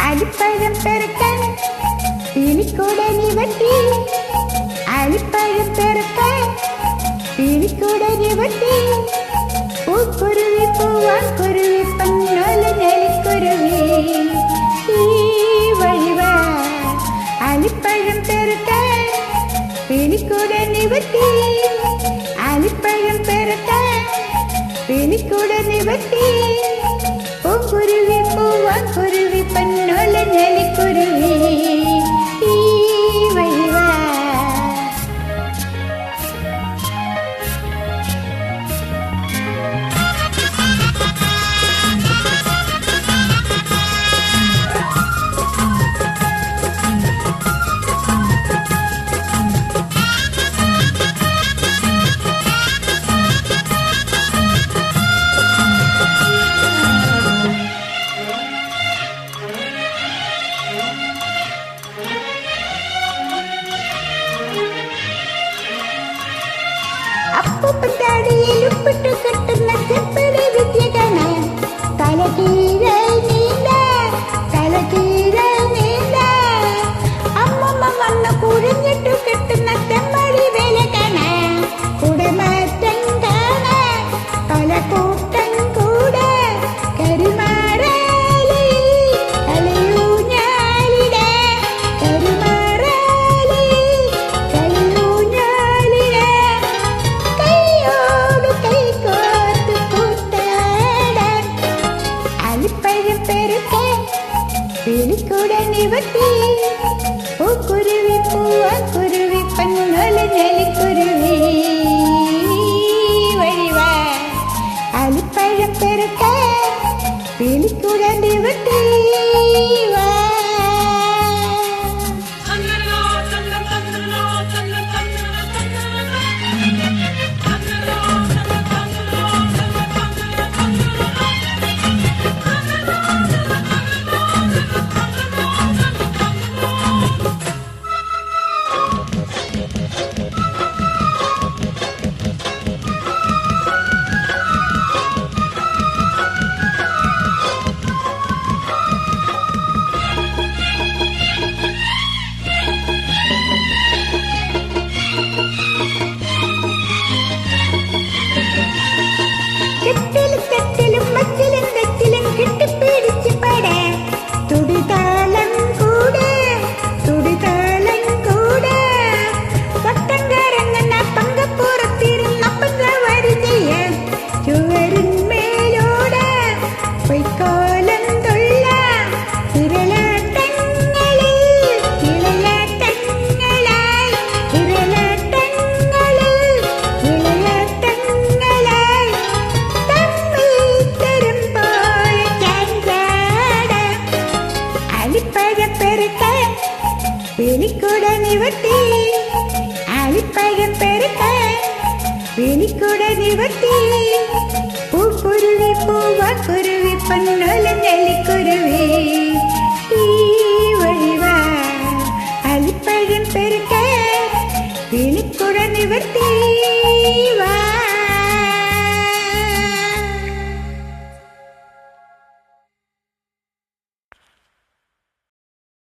അലിപ്പഴം പെറുക്കാൻ പിലിക്കൂട നിവട്ടി, അലിപ്പഴം പെറുക്കാൻ പിലിക്കൂട നിവട്ടി. പൂക്കുരുവി പൂവാൻ കുരുവി പന്നോല നെലിക്കുരുവി ഈ വഴിവാ. അലിപ്പഴം പെറുക്കാൻ പിലിക്കൂട നിവട്ടി, അലിപ്പഴം പെറുക്കാൻ പിലിക്കൂട നിവട്ടി. പൂക്കുരുവി പൂവാൻ കുരുവി പന്നോല നെലിക്കുരുവി ഈ വഴിവാ. അപ്പൂപ്പത്താടിയിൽ ഉപ്പിട്ട് കെട്ടുന്ന ചെപ്പടി വിദ്യ കാണാൻ തലകീഴൽ നീണ്ട, തലകീഴൽ നീണ്ട. അമ്മമ്മ മണ്ണ് കുഴിഞ്ഞിട്ടു കെട്ടുന്ന ചെമ്മടി വേല കാണാൻ കുടമാറ്റം കാണാൻ പലകൂട്ടം കൂടെ കരിമാറാലിൽ കളിയൂഞ്ഞാലിട, കരിമാറാലിൽ കളിയൂഞ്ഞാലിട. കൈയോട് കൈകോർത്ത് കൂത്താടാൻ അലിപ്പഴം പെറുക്കാൻ പിലിക്കൂട നിവട്ടി. പൂക്കുരുവി പൂവാൻ കുരുവി പന്നോല നെലിക്കുരുവി വഴിവാ. അലിപ്പഴം പെറുക്കാൻ പിലിക്കൂട നിവട്ടി വാ. കെട്ടിലും തെറ്റിലും മച്ചിലും തെറ്റിലും കെട്ടിപ്പിടിച്ച് പാടാൻ തുടിതാളം കൂടെ, തുടിതാളം കൂടെ. വട്ടം കറങ്ങുന്ന പങ്കപ്പുറത്തിരുന്നപ്പം സവാരി ചെയ്യാൻ ചുവരിന്മേലോടെ പൊയ്ക്കോലം തുള്ളാൻ തിരലാട്ടങ്ങളിൽ, തിരലാട്ടങ്ങളായി, തിരലാട്ടങ്ങളിൽ, തിരലാട്ടങ്ങളായി. അലിപ്പഴം പെറുക്കാൻ പിലിക്കൂട നിവട്ടി, അലിപ്പഴം പെറുക്കാൻ പിലിക്കൂട നിവട്ടി.